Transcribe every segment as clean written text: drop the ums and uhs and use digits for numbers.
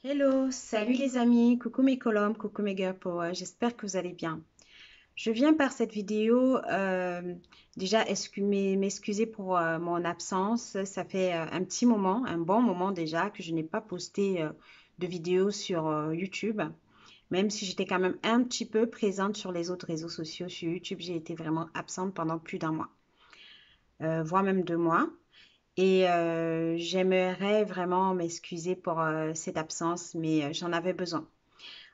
Hello, salut les amis, coucou mes colombes, coucou mes girl power, j'espère que vous allez bien. Je viens par cette vidéo déjà m'excuser pour mon absence. Ça fait un petit moment, un bon moment déjà que je n'ai pas posté de vidéo sur YouTube. Même si j'étais quand même un petit peu présente sur les autres réseaux sociaux, sur YouTube, j'ai été vraiment absente pendant plus d'un mois, voire même 2 mois. Et j'aimerais vraiment m'excuser pour cette absence, mais j'en avais besoin.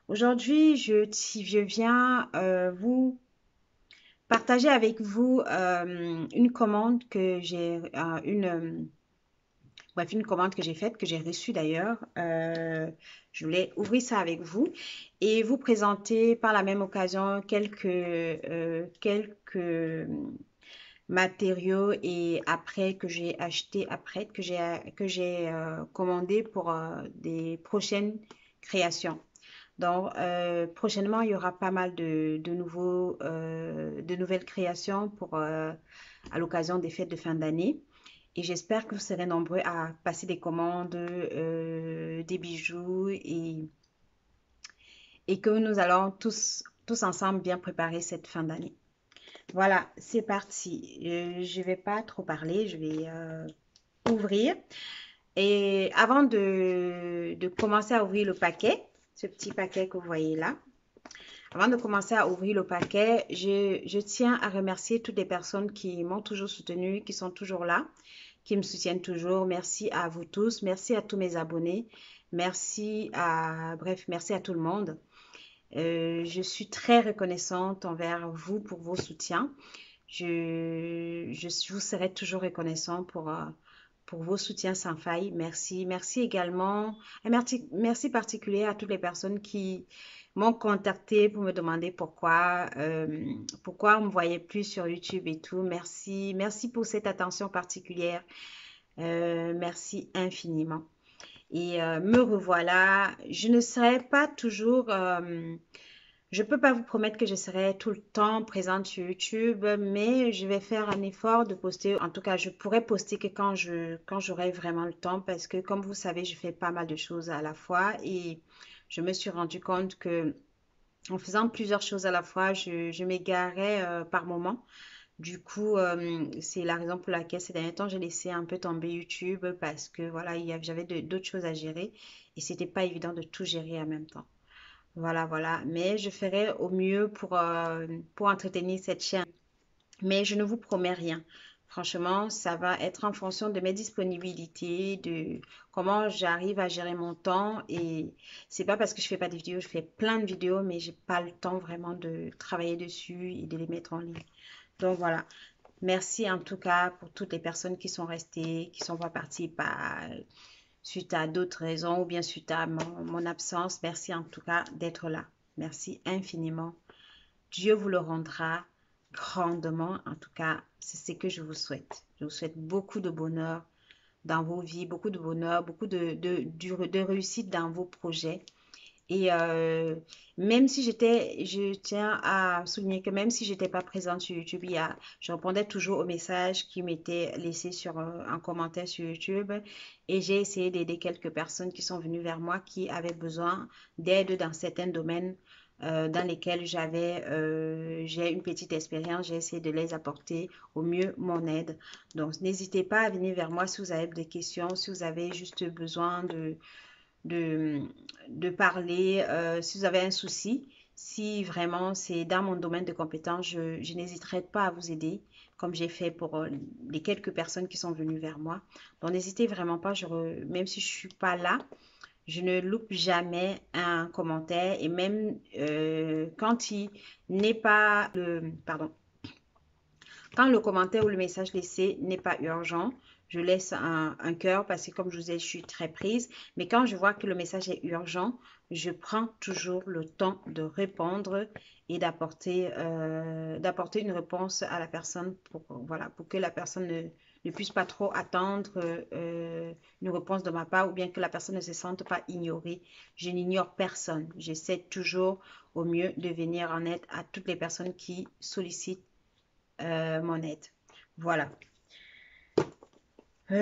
Aujourd'hui, je viens vous partager avec vous une commande que j'ai, bref, une commande que j'ai faite, que j'ai reçue d'ailleurs. Je voulais ouvrir ça avec vous et vous présenter par la même occasion quelques matériaux et après que j'ai acheté, après que j'ai commandé pour des prochaines créations. Donc, prochainement, il y aura pas mal de nouvelles créations à l'occasion des fêtes de fin d'année. Et j'espère que vous serez nombreux à passer des commandes, des bijoux et que nous allons tous ensemble bien préparer cette fin d'année. Voilà, c'est parti. Je ne vais pas trop parler, je vais ouvrir. Et avant de commencer à ouvrir le paquet, ce petit paquet que vous voyez là, avant de commencer à ouvrir le paquet, je tiens à remercier toutes les personnes qui m'ont toujours soutenu, qui sont toujours là, qui me soutiennent toujours. Merci à vous tous, merci à tous mes abonnés, merci à tout le monde. Je suis très reconnaissante envers vous pour vos soutiens. Je vous serai toujours reconnaissant pour vos soutiens sans faille. Merci. Merci également. Et merci particulier à toutes les personnes qui m'ont contacté pour me demander pourquoi on me voyait plus sur YouTube et tout. Merci. Merci pour cette attention particulière. Merci infiniment. Et me revoilà. Je ne serai pas toujours je peux pas vous promettre que je serai tout le temps présente sur YouTube, mais je vais faire un effort de poster. En tout cas, je pourrais poster que quand j'aurai vraiment le temps, parce que comme vous savez, je fais pas mal de choses à la fois et je me suis rendu compte que en faisant plusieurs choses à la fois, je m'égarais par moment. Du coup, c'est la raison pour laquelle ces derniers temps, j'ai laissé un peu tomber YouTube parce que voilà, j'avais d'autres choses à gérer et c'était pas évident de tout gérer en même temps. Voilà, voilà. Mais je ferai au mieux pour entretenir cette chaîne. Mais je ne vous promets rien. Franchement, ça va être en fonction de mes disponibilités, de comment j'arrive à gérer mon temps. Et c'est pas parce que je fais pas de vidéos, je fais plein de vidéos, mais j'ai pas le temps vraiment de travailler dessus et de les mettre en ligne. Donc voilà. Merci en tout cas pour toutes les personnes qui sont restées, qui sont pas parties suite à d'autres raisons ou bien suite à mon absence. Merci en tout cas d'être là. Merci infiniment. Dieu vous le rendra grandement. En tout cas, c'est ce que je vous souhaite. Je vous souhaite beaucoup de bonheur dans vos vies, beaucoup de bonheur, beaucoup de réussite dans vos projets. Et même si je tiens à souligner que même si j'étais pas présente sur YouTube, je répondais toujours aux messages qui m'étaient laissés en commentaire sur YouTube. Et j'ai essayé d'aider quelques personnes qui sont venues vers moi qui avaient besoin d'aide dans certains domaines dans lesquels j'ai une petite expérience. J'ai essayé de les apporter au mieux mon aide. Donc, n'hésitez pas à venir vers moi si vous avez des questions, si vous avez juste besoin de, de parler si vous avez un souci. Si vraiment c'est dans mon domaine de compétence, je n'hésiterai pas à vous aider, comme j'ai fait pour les quelques personnes qui sont venues vers moi. Donc n'hésitez vraiment pas, même si je ne suis pas là, je ne loupe jamais un commentaire et même quand il n'est pas pardon, quand le commentaire ou le message laissé n'est pas urgent, je laisse un cœur parce que comme je vous ai, je suis très prise. Mais quand je vois que le message est urgent, je prends toujours le temps de répondre et d'apporter une réponse à la personne voilà, pour que la personne ne puisse pas trop attendre une réponse de ma part ou bien que la personne ne se sente pas ignorée. Je n'ignore personne. J'essaie toujours au mieux de venir en aide à toutes les personnes qui sollicitent mon aide. Voilà.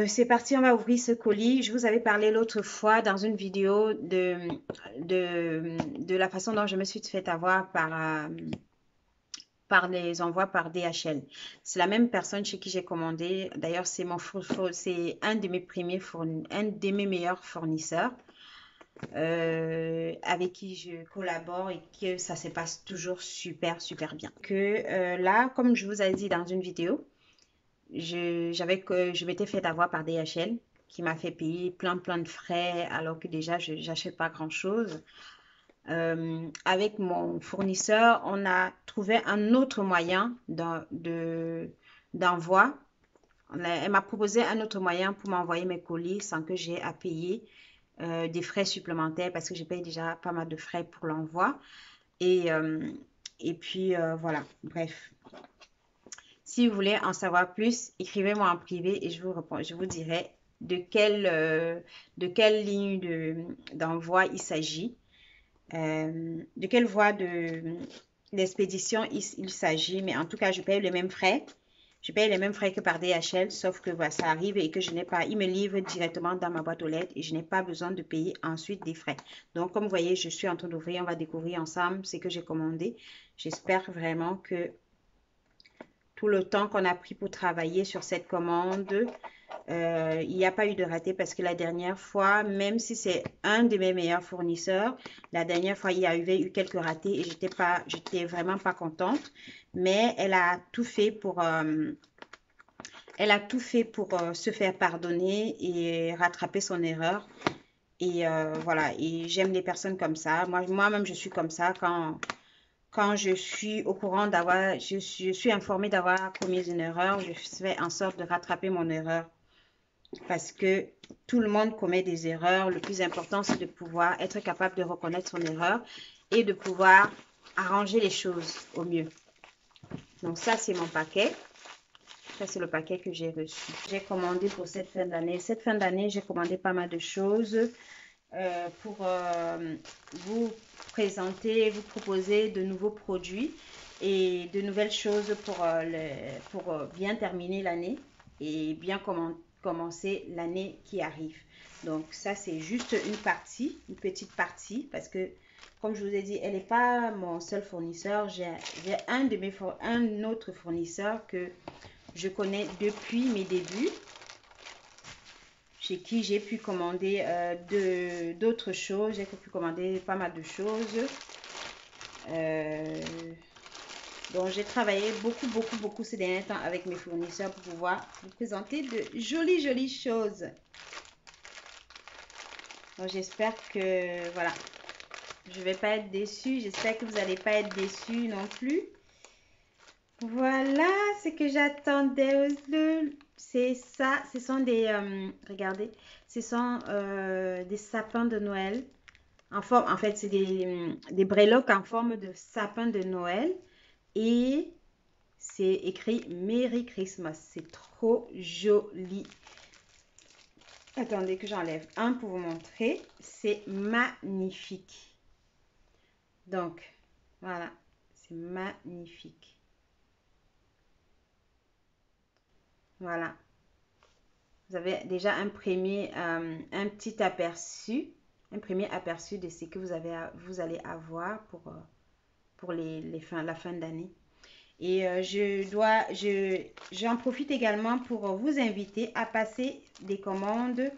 C'est parti, on va ouvrir ce colis. Je vous avais parlé l'autre fois dans une vidéo de la façon dont je me suis fait avoir par les envois par DHL. C'est la même personne chez qui j'ai commandé. D'ailleurs, c'est un de mes un de mes meilleurs fournisseurs avec qui je collabore et que ça se passe toujours super, super bien. Là, comme je vous ai dit dans une vidéo, je m'étais fait avoir par DHL qui m'a fait payer plein de frais alors que déjà je n'achète pas grand-chose. Avec mon fournisseur, on a trouvé un autre moyen d'envoi. Elle m'a proposé un autre moyen pour m'envoyer mes colis sans que j'ai à payer des frais supplémentaires parce que je paye déjà pas mal de frais pour l'envoi. Et, euh, et puis voilà, bref. Si vous voulez en savoir plus, écrivez-moi en privé et je vous réponds, je vous dirai de quelle ligne d'envoi il s'agit, de quelle voie d'expédition il s'agit. Mais en tout cas, je paye les mêmes frais. Je paye les mêmes frais que par DHL, sauf que voilà, ça arrive et que je n'ai pas, il me livre directement dans ma boîte aux lettres et je n'ai pas besoin de payer ensuite des frais. Donc, comme vous voyez, je suis en train d'ouvrir, on va découvrir ensemble ce que j'ai commandé. J'espère vraiment que tout le temps qu'on a pris pour travailler sur cette commande, il n'y a pas eu de raté parce que la dernière fois, même si c'est un de mes meilleurs fournisseurs, la dernière fois, il y avait eu quelques ratés et j'étais vraiment pas contente. Mais elle a tout fait pour se faire pardonner et rattraper son erreur. Et voilà, et j'aime les personnes comme ça. Moi-même, je suis comme ça quand je suis au courant je suis informée d'avoir commis une erreur, je fais en sorte de rattraper mon erreur parce que tout le monde commet des erreurs. Le plus important, c'est de pouvoir être capable de reconnaître son erreur et de pouvoir arranger les choses au mieux. Donc ça, c'est mon paquet. Ça, c'est le paquet que j'ai reçu. J'ai commandé pour cette fin d'année. Cette fin d'année, j'ai commandé pas mal de choses pour vous présenter, vous proposer de nouveaux produits et de nouvelles choses pour bien terminer l'année et bien commencer l'année qui arrive. Donc ça, c'est juste une petite partie, parce que, comme je vous ai dit, elle n'est pas mon seul fournisseur. J'ai un autre fournisseur que je connais depuis mes débuts, chez qui j'ai pu commander d'autres choses. J'ai pu commander pas mal de choses. Donc, j'ai travaillé beaucoup ces derniers temps avec mes fournisseurs pour pouvoir vous présenter de jolies choses. Donc, j'espère que, voilà, je ne vais pas être déçue. J'espère que vous n'allez pas être déçus non plus. Voilà ce que j'attendais. C'est ça, ce sont regardez, ce sont des sapins de Noël. En fait, c'est des breloques en forme de sapin de Noël. Et c'est écrit Merry Christmas. C'est trop joli. Attendez que j'enlève un pour vous montrer. C'est magnifique. Donc, voilà, c'est magnifique. Voilà. Vous avez déjà un petit aperçu, un premier aperçu de ce que vous allez avoir pour la fin d'année. Et j'en profite également pour vous inviter à passer des commandes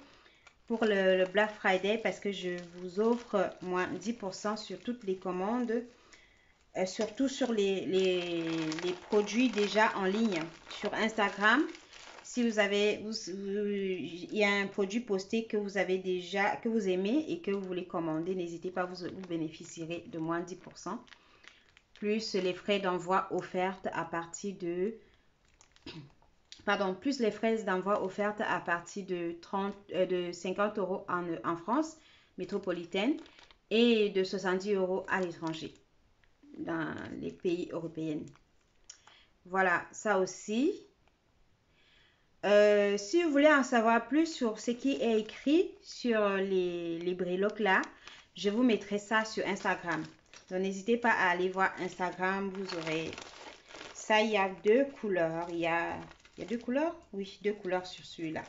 pour le Black Friday parce que je vous offre moins 10% sur toutes les commandes, surtout sur les produits déjà en ligne sur Instagram. Si il y a un produit posté que que vous aimez et que vous voulez commander, n'hésitez pas, vous bénéficierez de moins 10%, plus les frais d'envoi offertes à partir de, plus les frais d'envoi offertes à partir de 50 euros en France métropolitaine et de 70 euros à l'étranger, dans les pays européens. Voilà, ça aussi. Si vous voulez en savoir plus sur ce qui est écrit sur les breloques là, je vous mettrai ça sur Instagram. Donc, n'hésitez pas à aller voir Instagram. Vous aurez ça. Il y a deux couleurs. Il y a deux couleurs? Oui, deux couleurs sur celui-là.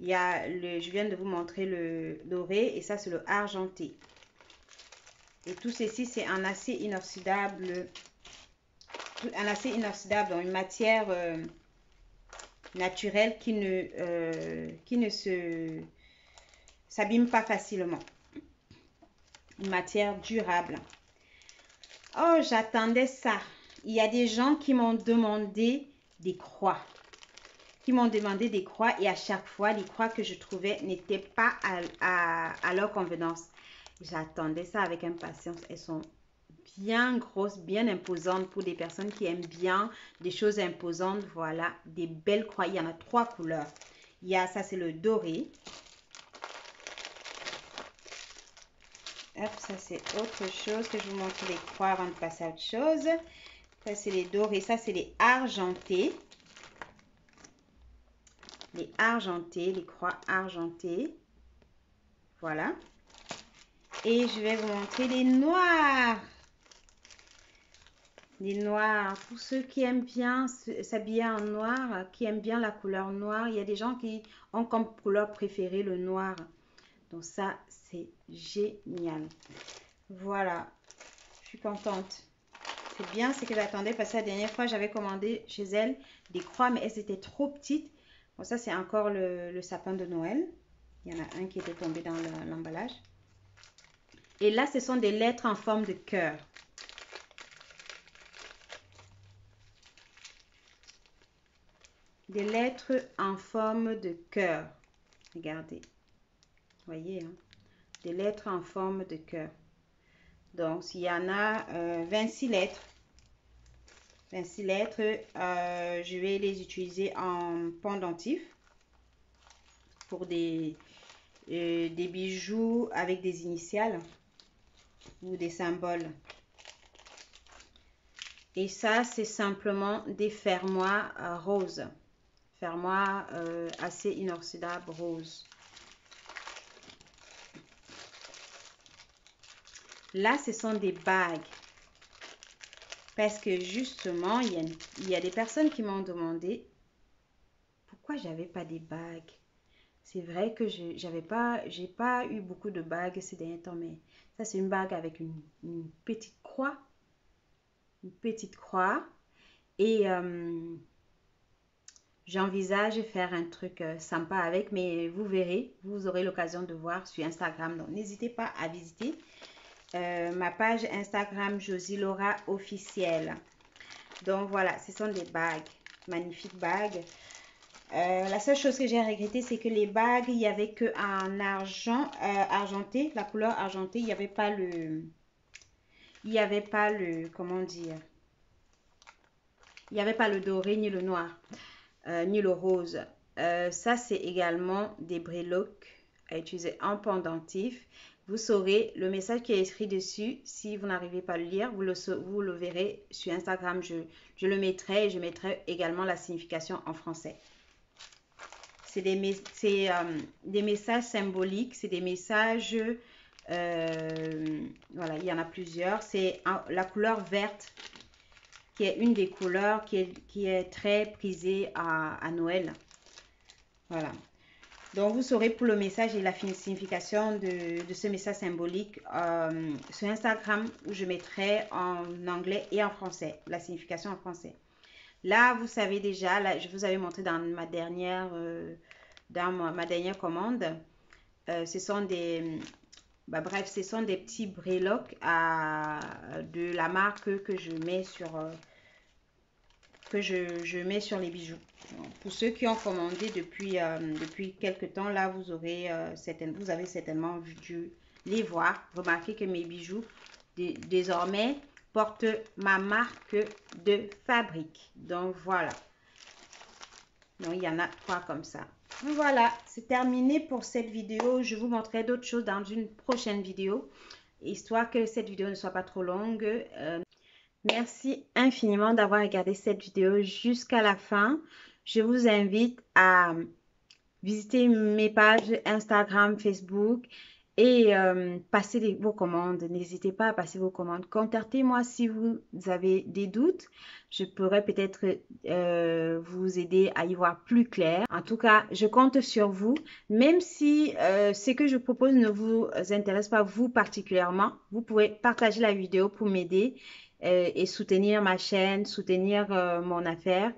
Il y a je viens de vous montrer le doré et ça c'est le argenté. Et tout ceci c'est en acier inoxydable, donc une matière naturelle qui ne s'abîme pas facilement. Une matière durable. Oh, j'attendais ça. Il y a des gens qui m'ont demandé des croix. Et à chaque fois, les croix que je trouvais n'étaient pas à leur convenance. J'attendais ça avec impatience. Elles sont bien grosses, bien imposantes pour des personnes qui aiment bien des choses imposantes. Voilà, des belles croix. Il y en a 3 couleurs. Il y a, ça c'est le doré. Hop, ça c'est autre chose que je vous montre les croix avant de passer à autre chose. Ça c'est les dorés, ça c'est les argentés. Les argentés, les croix argentées. Voilà. Et je vais vous montrer les noirs. Les noirs, pour ceux qui aiment bien s'habiller en noir, qui aiment bien la couleur noire. Il y a des gens qui ont comme couleur préférée le noir. Donc ça, c'est génial. Voilà, je suis contente. C'est bien ce que j'attendais parce que la dernière fois, j'avais commandé chez elle des croix, mais elles étaient trop petites. Bon, ça, c'est encore le sapin de Noël. Il y en a un qui était tombé dans l'emballage. Et là, ce sont des lettres en forme de cœur. Des lettres en forme de cœur. Regardez. Voyez, hein? Des lettres en forme de cœur. Donc, il y en a 26 lettres. 26 lettres. Je vais les utiliser en pendentif pour des bijoux avec des initiales ou des symboles. Et ça, c'est simplement des fermoirs roses. Fermoirs assez inoxydable rose. Là, ce sont des bagues. Parce que justement, il y a des personnes qui m'ont demandé pourquoi j'avais pas des bagues. C'est vrai que j'ai pas eu beaucoup de bagues ces derniers temps, mais ça c'est une bague avec une petite croix. Une petite croix. Et j'envisage faire un truc sympa avec, mais vous verrez, vous aurez l'occasion de voir sur Instagram. Donc n'hésitez pas à visiter ma page Instagram Josie Laura officielle. Donc voilà, ce sont des bagues, magnifiques bagues. La seule chose que j'ai regretté, c'est que les bagues, il n'y avait que en argent, argenté, la couleur argentée, il n'y avait pas comment dire, il n'y avait pas le doré ni le noir, ni le rose. Ça, c'est également des breloques à utiliser en pendentif. Vous saurez le message qui est écrit dessus. Si vous n'arrivez pas à le lire, vous le verrez sur Instagram. Je le mettrai et je mettrai également la signification en français. C'est des messages symboliques, c'est des messages, voilà, il y en a plusieurs. C'est la couleur verte qui est une des couleurs qui est très prisée à Noël. Voilà. Donc, vous saurez pour le message et la signification de ce message symbolique sur Instagram où je mettrai en anglais et en français, la signification en français. Là, vous savez déjà, là, je vous avais montré dans ma dernière commande. Ce sont des, bref, ce sont des petits breloques de la marque que je mets sur les bijoux. Pour ceux qui ont commandé depuis quelques temps, là, vous avez certainement dû les voir. Remarquez que mes bijoux, désormais, portent ma marque de fabrique. Donc, voilà. Donc, il y en a 3 comme ça. Voilà, c'est terminé pour cette vidéo. Je vous montrerai d'autres choses dans une prochaine vidéo, histoire que cette vidéo ne soit pas trop longue. Merci infiniment d'avoir regardé cette vidéo jusqu'à la fin. Je vous invite à visiter mes pages Instagram, Facebook et passez vos commandes. N'hésitez pas à passer vos commandes. Contactez-moi si vous avez des doutes. Je pourrais peut-être vous aider à y voir plus clair. En tout cas, je compte sur vous. Même si ce que je propose ne vous intéresse pas vous particulièrement, vous pouvez partager la vidéo pour m'aider et soutenir ma chaîne, soutenir mon affaire.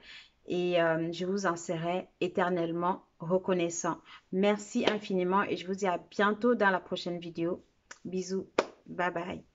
Et je vous en serai éternellement reconnaissant. Merci infiniment et je vous dis à bientôt dans la prochaine vidéo. Bisous. Bye bye.